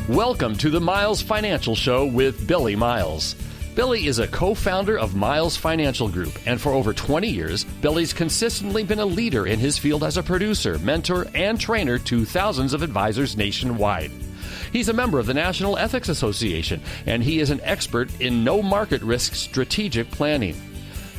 Welcome to the Miles Financial Show with Billy Miles. Billy is a co-founder of Miles Financial Group, and for over 20 years, Billy's consistently been a leader in his field as a producer, mentor, and trainer to thousands of advisors nationwide. He's a member of the National Ethics Association, and he is an expert in no market risk strategic planning.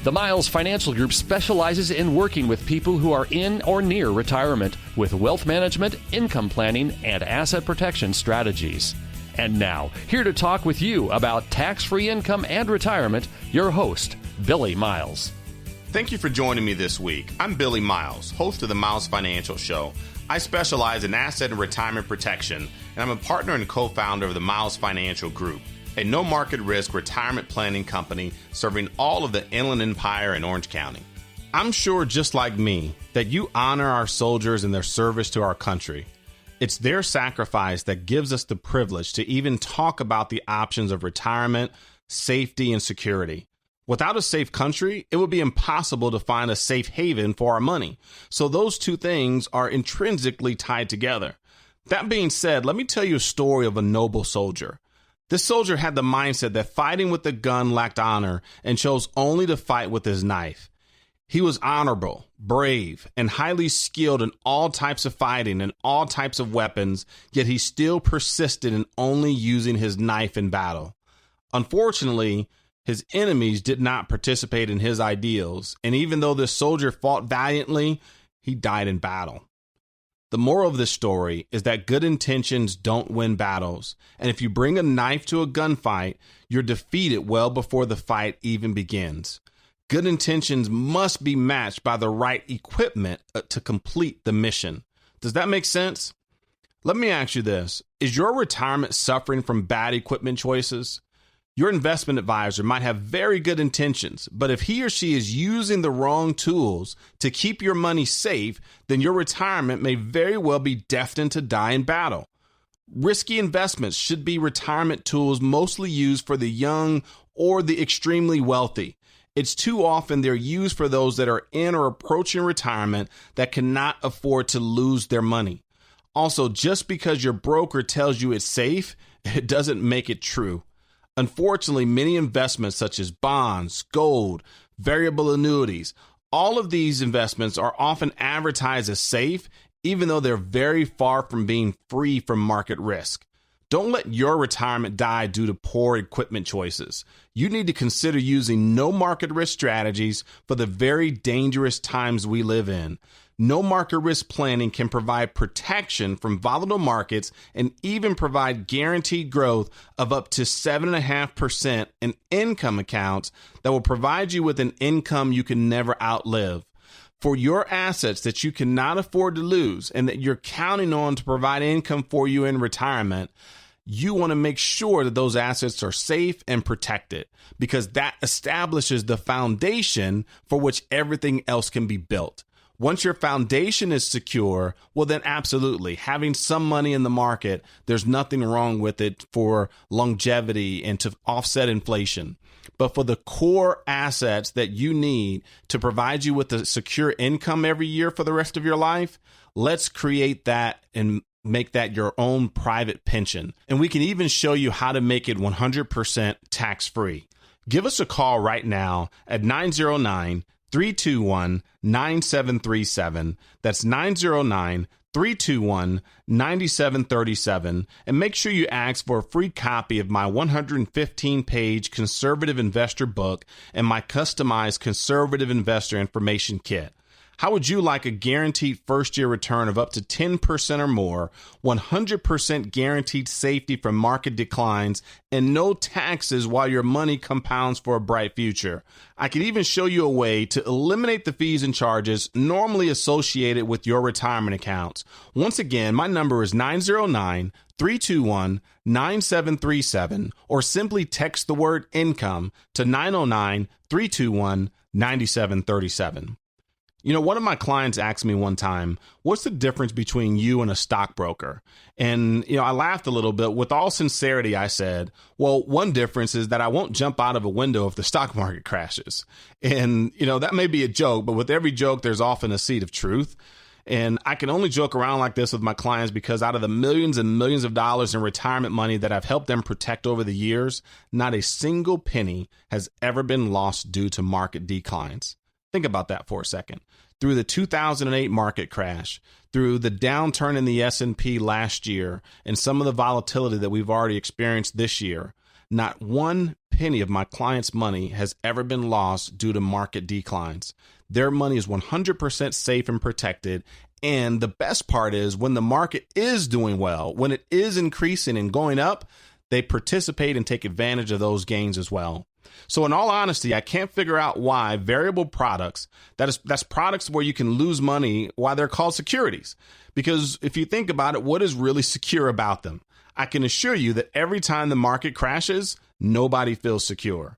The Miles Financial Group specializes in working with people who are in or near retirement with wealth management, income planning, and asset protection strategies. And now, here to talk with you about tax-free income and retirement, your host, Billy Miles. Thank you for joining me this week. I'm Billy Miles, host of the Miles Financial Show. I specialize in asset and retirement protection, and I'm a partner and co-founder of the Miles Financial Group, a no-market risk retirement planning company serving all of the Inland Empire and Orange County. I'm sure, just like me, that you honor our soldiers and their service to our country. It's their sacrifice that gives us the privilege to even talk about the options of retirement, safety, and security. Without a safe country, it would be impossible to find a safe haven for our money. So those two things are intrinsically tied together. That being said, let me tell you a story of a noble soldier. This soldier had the mindset that fighting with a gun lacked honor and chose only to fight with his knife. He was honorable, brave, and highly skilled in all types of fighting and all types of weapons, yet he still persisted in only using his knife in battle. Unfortunately, his enemies did not participate in his ideals, and even though this soldier fought valiantly, he died in battle. The moral of this story is that good intentions don't win battles, and if you bring a knife to a gunfight, you're defeated well before the fight even begins. Good intentions must be matched by the right equipment to complete the mission. Does that make sense? Let me ask you this. Is your retirement suffering from bad equipment choices? Your investment advisor might have very good intentions, but if he or she is using the wrong tools to keep your money safe, then your retirement may very well be destined to die in battle. Risky investments should be retirement tools mostly used for the young or the extremely wealthy. It's too often they're used for those that are in or approaching retirement that cannot afford to lose their money. Also, just because your broker tells you it's safe, it doesn't make it true. Unfortunately, many investments such as bonds, gold, variable annuities, all of these investments are often advertised as safe, even though they're very far from being free from market risk. Don't let your retirement die due to poor equipment choices. You need to consider using no market risk strategies for the very dangerous times we live in. No market risk planning can provide protection from volatile markets and even provide guaranteed growth of up to 7.5% in income accounts that will provide you with an income you can never outlive. For your assets that you cannot afford to lose and that you're counting on to provide income for you in retirement, you want to make sure that those assets are safe and protected because that establishes the foundation for which everything else can be built. Once your foundation is secure, well, then absolutely, having some money in the market, there's nothing wrong with it for longevity and to offset inflation. But for the core assets that you need to provide you with a secure income every year for the rest of your life, let's create that and make that your own private pension. And we can even show you how to make it 100% tax-free. Give us a call right now at 909-321-9737. That's 909-321-9737. And make sure you ask for a free copy of my 115-page conservative investor book and my customized conservative investor information kit. How would you like a guaranteed first-year return of up to 10% or more, 100% guaranteed safety from market declines, and no taxes while your money compounds for a bright future? I could even show you a way to eliminate the fees and charges normally associated with your retirement accounts. Once again, my number is 909-321-9737, or simply text the word income to 909-321-9737. You know, one of my clients asked me one time, what's the difference between you and a stockbroker? And, I laughed a little bit. With all sincerity, I said, well, one difference is that I won't jump out of a window if the stock market crashes. And, that may be a joke, but with every joke, there's often a seed of truth. And I can only joke around like this with my clients because out of the millions and millions of dollars in retirement money that I've helped them protect over the years, not a single penny has ever been lost due to market declines. Think about that for a second. Through the 2008 market crash, through the downturn in the S&P last year, and some of the volatility that we've already experienced this year, not one penny of my clients' money has ever been lost due to market declines. Their money is 100% safe and protected. And the best part is when the market is doing well, when it is increasing and going up, they participate and take advantage of those gains as well. So in all honesty, I can't figure out why variable products, that's products where you can lose money, why they're called securities. Because if you think about it, what is really secure about them? I can assure you that every time the market crashes, nobody feels secure.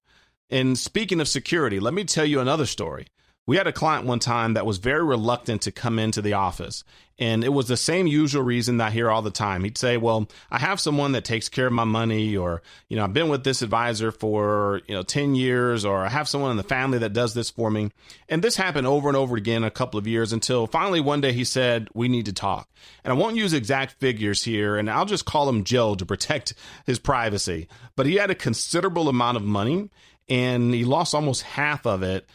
And speaking of security, let me tell you another story. We had a client one time that was very reluctant to come into the office. And it was the same usual reason that I hear all the time. He'd say, well, I have someone that takes care of my money, or, I've been with this advisor for, 10 years, or I have someone in the family that does this for me. And this happened over and over again a couple of years until finally one day he said, we need to talk. And I won't use exact figures here, and I'll just call him Joe to protect his privacy. But he had a considerable amount of money, and he lost almost half of it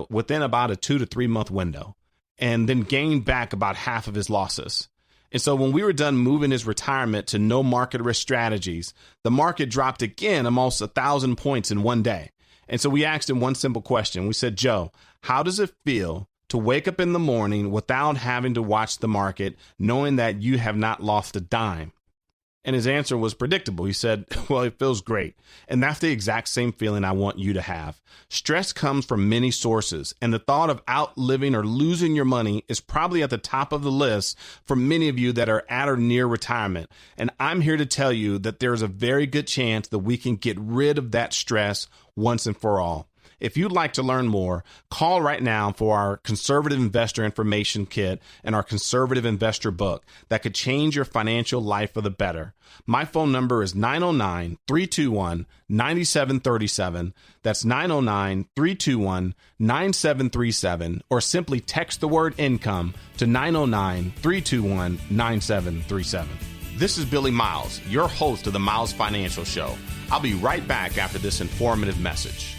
within about a 2 to 3 month window, and then gained back about half of his losses. And so when we were done moving his retirement to no market risk strategies, the market dropped again almost 1,000 points in one day. And so we asked him one simple question. We said, Joe, how does it feel to wake up in the morning without having to watch the market, knowing that you have not lost a dime? And his answer was predictable. He said, well, it feels great. And that's the exact same feeling I want you to have. Stress comes from many sources, and the thought of outliving or losing your money is probably at the top of the list for many of you that are at or near retirement. And I'm here to tell you that there's a very good chance that we can get rid of that stress once and for all. If you'd like to learn more, call right now for our Conservative Investor Information Kit and our Conservative Investor Book that could change your financial life for the better. My phone number is 909-321-9737. That's 909-321-9737, or simply text the word income to 909-321-9737. This is Billy Miles, your host of the Miles Financial Show. I'll be right back after this informative message.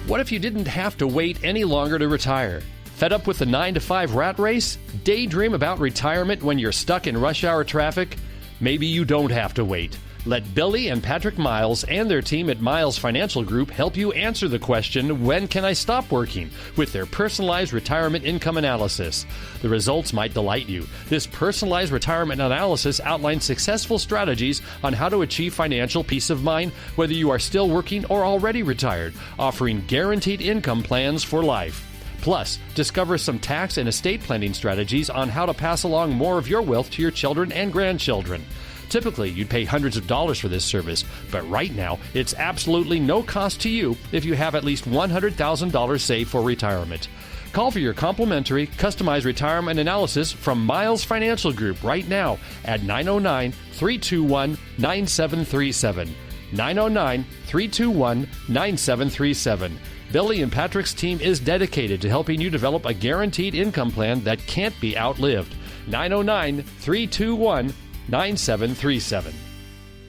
What if you didn't have to wait any longer to retire? Fed up with the 9-to-5 rat race? Daydream about retirement when you're stuck in rush hour traffic? Maybe you don't have to wait. Let Billy and Patrick Miles and their team at Miles Financial Group help you answer the question, when can I stop working? With their personalized retirement income analysis. The results might delight you. This personalized retirement analysis outlines successful strategies on how to achieve financial peace of mind, whether you are still working or already retired, offering guaranteed income plans for life. Plus, discover some tax and estate planning strategies on how to pass along more of your wealth to your children and grandchildren. Typically, you'd pay hundreds of dollars for this service, but right now, it's absolutely no cost to you if you have at least $100,000 saved for retirement. Call for your complimentary, customized retirement analysis from Miles Financial Group right now at 909-321-9737. 909-321-9737. Billy and Patrick's team is dedicated to helping you develop a guaranteed income plan that can't be outlived. 909-321-9737.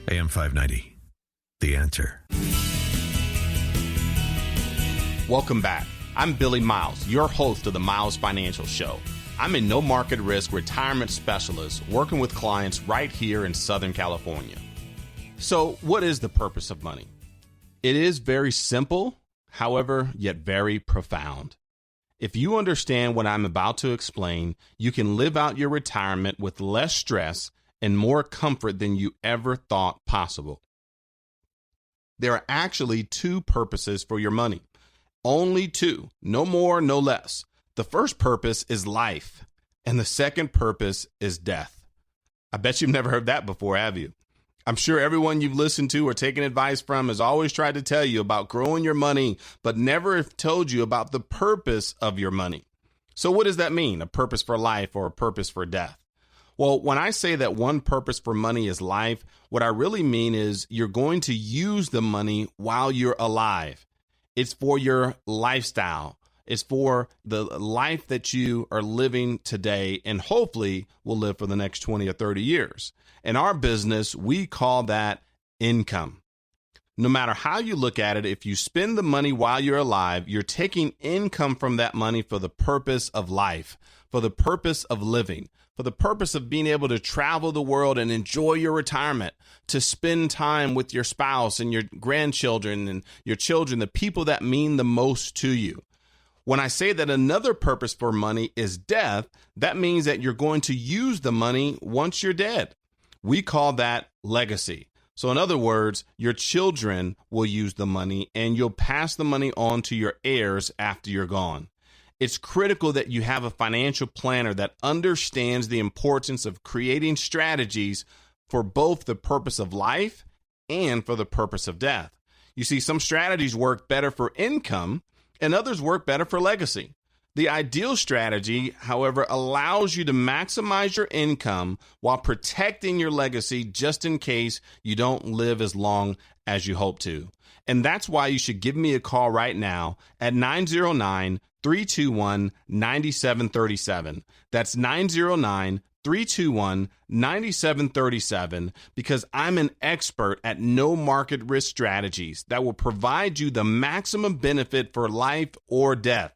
AM 590, The Answer. Welcome back. I'm Billy Miles, your host of the Miles Financial Show. I'm a no market risk retirement specialist working with clients right here in Southern California. So, what is the purpose of money? It is very simple, however, yet very profound. If you understand what I'm about to explain, you can live out your retirement with less stress and more comfort than you ever thought possible. There are actually two purposes for your money. Only two, no more, no less. The first purpose is life, and the second purpose is death. I bet you've never heard that before, have you? I'm sure everyone you've listened to or taken advice from has always tried to tell you about growing your money, but never have told you about the purpose of your money. So what does that mean, a purpose for life or a purpose for death? Well, when I say that one purpose for money is life, what I really mean is you're going to use the money while you're alive. It's for your lifestyle. It's for the life that you are living today and hopefully will live for the next 20 or 30 years. In our business, we call that income. No matter how you look at it, if you spend the money while you're alive, you're taking income from that money for the purpose of life, for the purpose of living, for the purpose of being able to travel the world and enjoy your retirement, to spend time with your spouse and your grandchildren and your children, the people that mean the most to you. When I say that another purpose for money is death, that means that you're going to use the money once you're dead. We call that legacy. So in other words, your children will use the money and you'll pass the money on to your heirs after you're gone. It's critical that you have a financial planner that understands the importance of creating strategies for both the purpose of life and for the purpose of death. You see, some strategies work better for income and others work better for legacy. The ideal strategy, however, allows you to maximize your income while protecting your legacy just in case you don't live as long as you hope to. And that's why you should give me a call right now at 909-321-9737. That's 909-321-9737 because I'm an expert at no market risk strategies that will provide you the maximum benefit for life or death.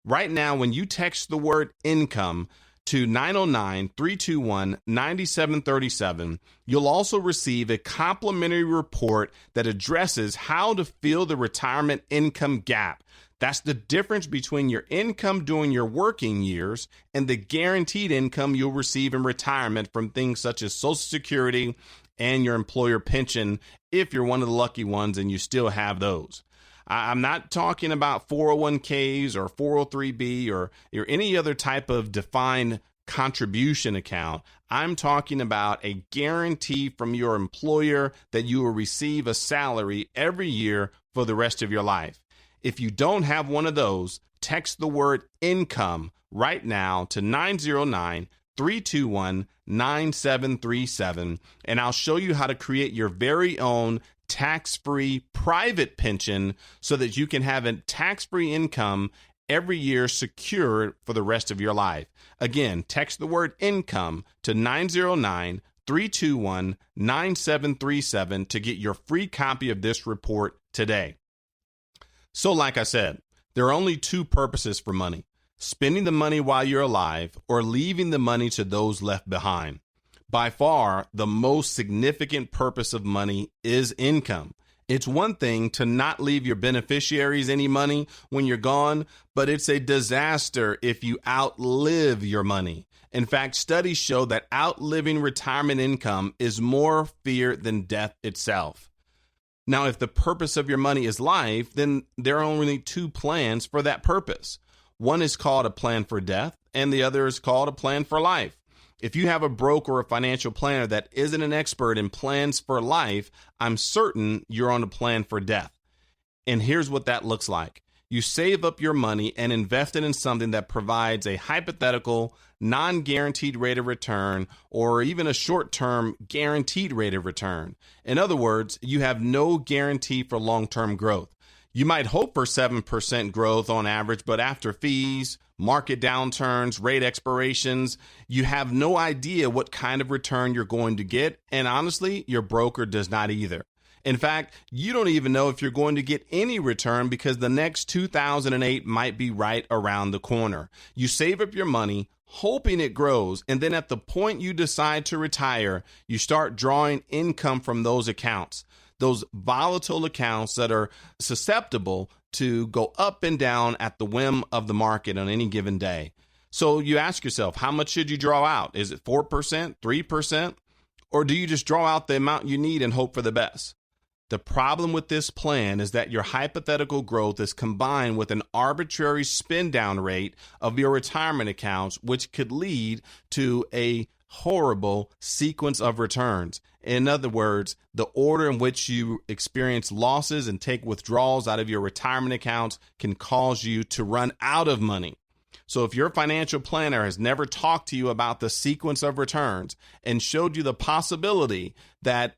Right now, when you text the word income to 909-321-9737, you'll also receive a complimentary report that addresses how to fill the retirement income gap. That's the difference between your income during your working years and the guaranteed income you'll receive in retirement from things such as Social Security and your employer pension, if you're one of the lucky ones and you still have those. I'm not talking about 401ks or 403b or any other type of defined contribution account. I'm talking about a guarantee from your employer that you will receive a salary every year for the rest of your life. If you don't have one of those, text the word income right now to 909-321-9737, and I'll show you how to create your very own tax-free private pension so that you can have a tax-free income every year secured for the rest of your life. Again, text the word income to 909-321-9737 to get your free copy of this report today. So like I said, there are only two purposes for money: spending the money while you're alive or leaving the money to those left behind. By far, the most significant purpose of money is income. It's one thing to not leave your beneficiaries any money when you're gone, but it's a disaster if you outlive your money. In fact, studies show that outliving retirement income is more fear than death itself. Now, if the purpose of your money is life, then there are only two plans for that purpose. One is called a plan for death, and the other is called a plan for life. If you have a broker or a financial planner that isn't an expert in plans for life, I'm certain you're on a plan for death. And here's what that looks like. You save up your money and invest it in something that provides a hypothetical, non-guaranteed rate of return, or even a short-term guaranteed rate of return. In other words, you have no guarantee for long-term growth. You might hope for 7% growth on average, but after fees, market downturns, rate expirations, you have no idea what kind of return you're going to get. And honestly, your broker does not either. In fact, you don't even know if you're going to get any return because the next 2008 might be right around the corner. You save up your money, hoping it grows, and then at the point you decide to retire, you start drawing income from those accounts. Those volatile accounts that are susceptible to go up and down at the whim of the market on any given day. So you ask yourself, how much should you draw out? Is it 4%, 3%? Or do you just draw out the amount you need and hope for the best? The problem with this plan is that your hypothetical growth is combined with an arbitrary spend down rate of your retirement accounts, which could lead to a horrible sequence of returns. In other words, the order in which you experience losses and take withdrawals out of your retirement accounts can cause you to run out of money. So if your financial planner has never talked to you about the sequence of returns and showed you the possibility that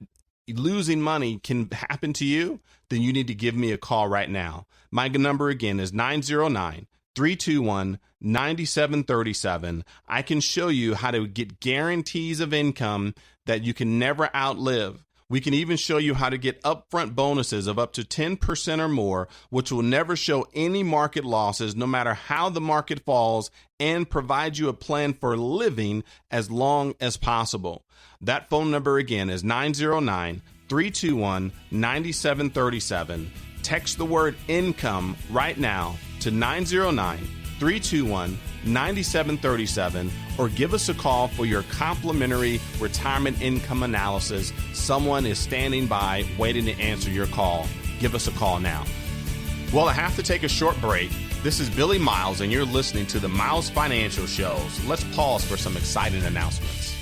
losing money can happen to you, then you need to give me a call right now. My number again is 909-321-9737. I can show you how to get guarantees of income that you can never outlive. We can even show you how to get upfront bonuses of up to 10% or more, which will never show any market losses, no matter how the market falls, and provide you a plan for living as long as possible. That phone number again is 909-321-9737. Text the word income right now to 909-321-9737 or give us a call for your complimentary retirement income analysis. Someone is standing by waiting to answer your call. Give us a call now. Well, I have to take a short break. This is Billy Miles, and you're listening to the Miles Financial Shows. Let's pause for some exciting announcements.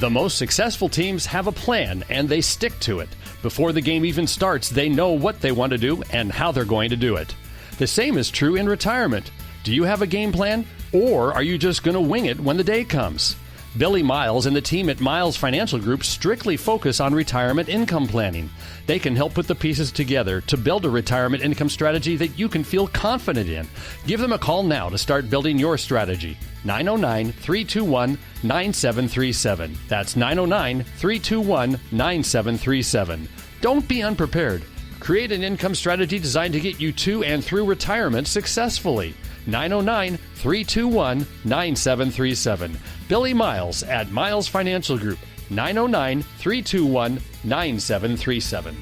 The most successful teams have a plan, and they stick to it. Before the game even starts, they know what they want to do and how they're going to do it. The same is true in retirement. Do you have a game plan, or are you just going to wing it when the day comes? Billy Miles and the team at Miles Financial Group strictly focus on retirement income planning. They can help put the pieces together to build a retirement income strategy that you can feel confident in. Give them a call now to start building your strategy. 909-321-9737. That's 909-321-9737. Don't be unprepared. Create an income strategy designed to get you to and through retirement successfully. 909-321-9737. Billy Miles at Miles Financial Group. 909-321-9737.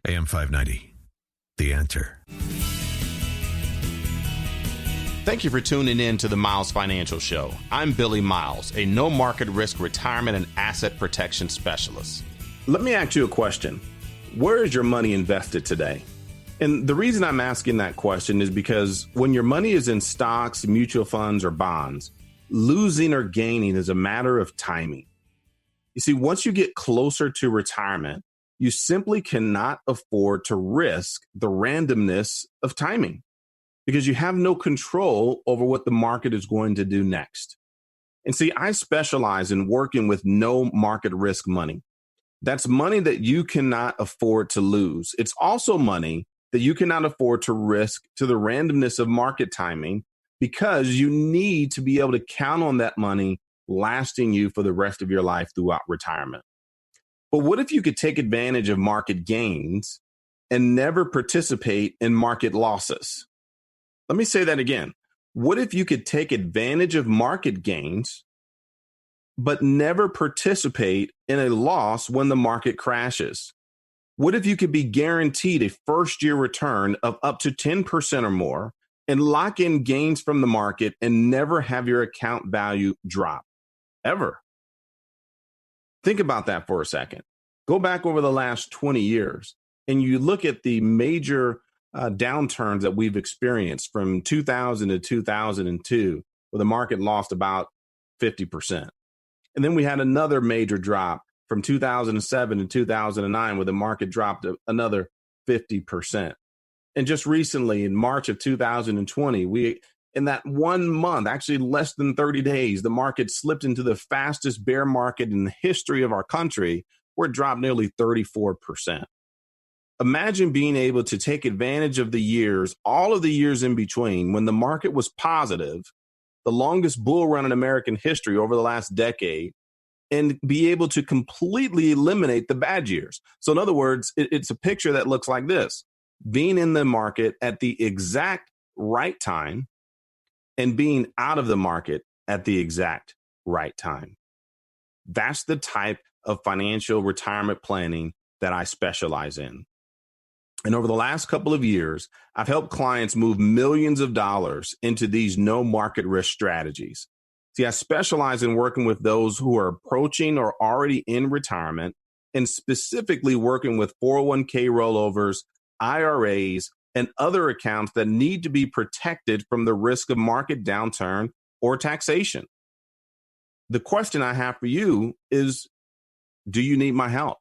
AM 590. The Answer. Thank you for tuning in to the Miles Financial Show. I'm Billy Miles, a no market risk retirement and asset protection specialist. Let me ask you a question. Where is your money invested today? And the reason I'm asking that question is because when your money is in stocks, mutual funds, or bonds, losing or gaining is a matter of timing. You see, once you get closer to retirement, you simply cannot afford to risk the randomness of timing because you have no control over what the market is going to do next. And see, I specialize in working with no market risk money. That's money that you cannot afford to lose. It's also money that you cannot afford to risk to the randomness of market timing because you need to be able to count on that money lasting you for the rest of your life throughout retirement. But what if you could take advantage of market gains and never participate in market losses? Let me say that again. What if you could take advantage of market gains but never participate in a loss when the market crashes? What if you could be guaranteed a first-year return of up to 10% or more and lock in gains from the market and never have your account value drop? Ever. Think about that for a second. Go back over the last 20 years and you look at the major downturns that we've experienced from 2000 to 2002, where the market lost about 50%. And then we had another major drop from 2007 to 2009, where the market dropped another 50%. And just recently, in March of 2020, in that 1 month, actually less than 30 days, the market slipped into the fastest bear market in the history of our country, where it dropped nearly 34%. Imagine being able to take advantage of the years, all of the years in between, when the market was positive, the longest bull run in American history over the last decade, and be able to completely eliminate the bad years. So in other words, it's a picture that looks like this: being in the market at the exact right time and being out of the market at the exact right time. That's the type of financial retirement planning that I specialize in. And over the last couple of years, I've helped clients move millions of dollars into these no market risk strategies. See, I specialize in working with those who are approaching or already in retirement, and specifically working with 401k rollovers, IRAs, and other accounts that need to be protected from the risk of market downturn or taxation. The question I have for you is, do you need my help?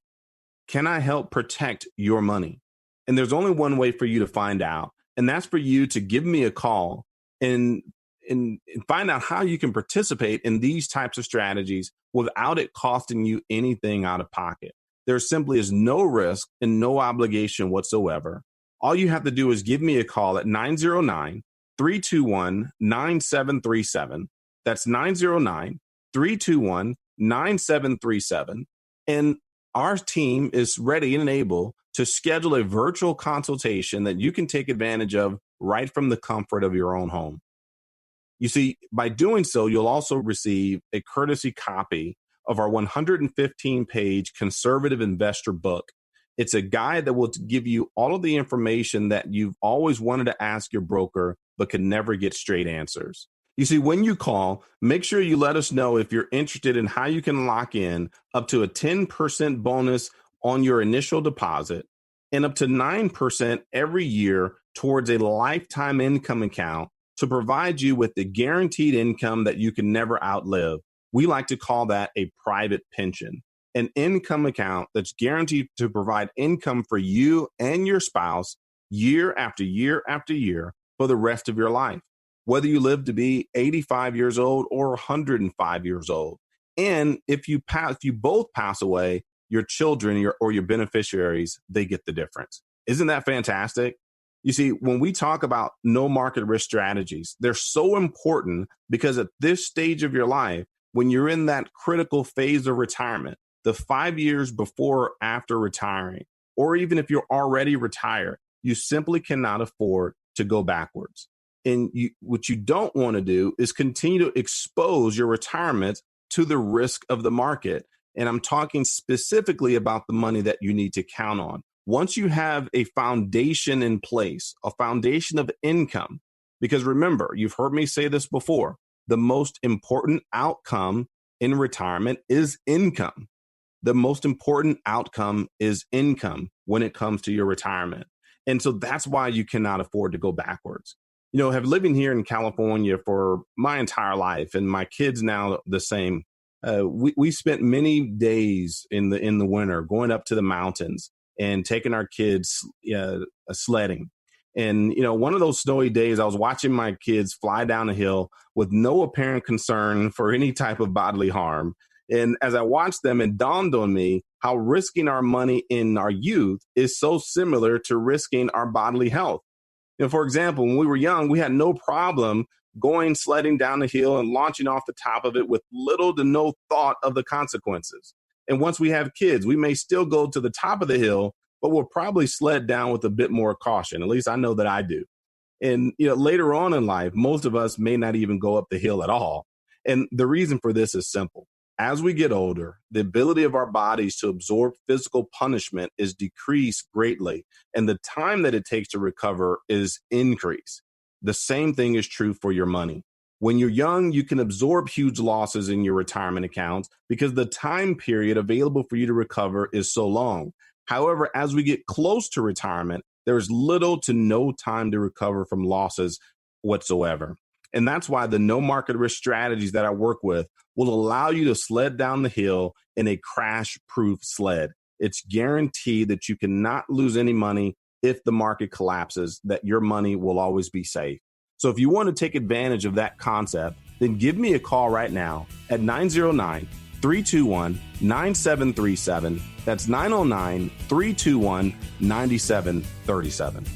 Can I help protect your money? And there's only one way for you to find out, and that's for you to give me a call and and find out how you can participate in these types of strategies without it costing you anything out of pocket. There simply is no risk and no obligation whatsoever. All you have to do is give me a call at 909-321-9737. That's 909-321-9737. And our team is ready and able to schedule a virtual consultation that you can take advantage of right from the comfort of your own home. You see, by doing so, you'll also receive a courtesy copy of our 115-page conservative investor book. It's a guide that will give you all of the information that you've always wanted to ask your broker, but could never get straight answers. You see, when you call, make sure you let us know if you're interested in how you can lock in up to a 10% bonus on your initial deposit and up to 9% every year towards a lifetime income account to provide you with the guaranteed income that you can never outlive. We like to call that a private pension, an income account that's guaranteed to provide income for you and your spouse year after year after year for the rest of your life, whether you live to be 85 years old or 105 years old. And if you both pass away, your children or your beneficiaries, they get the difference. Isn't that fantastic? You see, when we talk about no market risk strategies, they're so important because at this stage of your life, when you're in that critical phase of retirement, the 5 years before or after retiring, or even if you're already retired, you simply cannot afford to go backwards. And what you don't want to do is continue to expose your retirement to the risk of the market. And I'm talking specifically about the money that you need to count on. Once you have a foundation in place, a foundation of income, because remember, you've heard me say this before, the most important outcome in retirement is income. The most important outcome is income when it comes to your retirement. And so that's why you cannot afford to go backwards. You know, have living here in California for my entire life, and my kids now the same. We spent many days in the winter going up to the mountains and taking our kids sledding. And, you know, one of those snowy days, I was watching my kids fly down a hill with no apparent concern for any type of bodily harm. And as I watched them, it dawned on me how risking our money in our youth is so similar to risking our bodily health. You know, for example, when we were young, we had no problem going sledding down the hill and launching off the top of it with little to no thought of the consequences. And once we have kids, we may still go to the top of the hill, but we'll probably sled down with a bit more caution. At least I know that I do. And, you know, later on in life, most of us may not even go up the hill at all. And the reason for this is simple. As we get older, the ability of our bodies to absorb physical punishment is decreased greatly, and the time that it takes to recover is increased. The same thing is true for your money. When you're young, you can absorb huge losses in your retirement accounts because the time period available for you to recover is so long. However, as we get close to retirement, there's little to no time to recover from losses whatsoever. And that's why the no market risk strategies that I work with will allow you to sled down the hill in a crash-proof sled. It's guaranteed that you cannot lose any money if the market collapses, that your money will always be safe. So if you want to take advantage of that concept, then give me a call right now at 909-321-9737. That's 909-321-9737.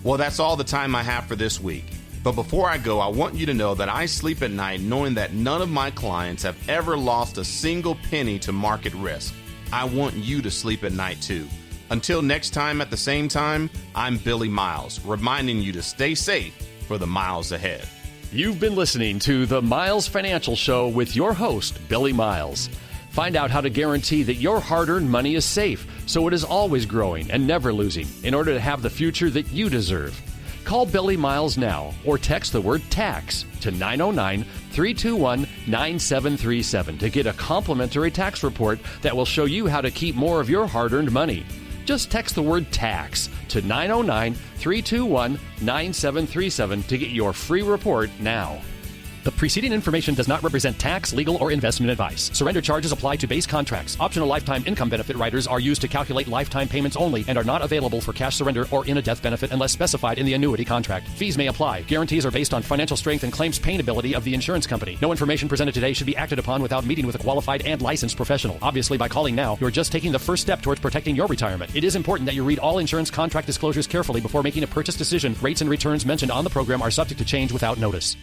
Well, that's all the time I have for this week. But before I go, I want you to know that I sleep at night knowing that none of my clients have ever lost a single penny to market risk. I want you to sleep at night too. Until next time at the same time, I'm Billy Miles, reminding you to stay safe for the miles ahead. You've been listening to the Miles Financial Show with your host, Billy Miles. Find out how to guarantee that your hard-earned money is safe, so it is always growing and never losing, in order to have the future that you deserve. Call Billy Miles now or text the word TAX to 909-321-9737 to get a complimentary tax report that will show you how to keep more of your hard-earned money. Just text the word TAX to 909-321-9737 to get your free report now. The preceding information does not represent tax, legal, or investment advice. Surrender charges apply to base contracts. Optional lifetime income benefit riders are used to calculate lifetime payments only and are not available for cash surrender or in a death benefit unless specified in the annuity contract. Fees may apply. Guarantees are based on financial strength and claims paying ability of the insurance company. No information presented today should be acted upon without meeting with a qualified and licensed professional. Obviously, by calling now, you're just taking the first step towards protecting your retirement. It is important that you read all insurance contract disclosures carefully before making a purchase decision. Rates and returns mentioned on the program are subject to change without notice.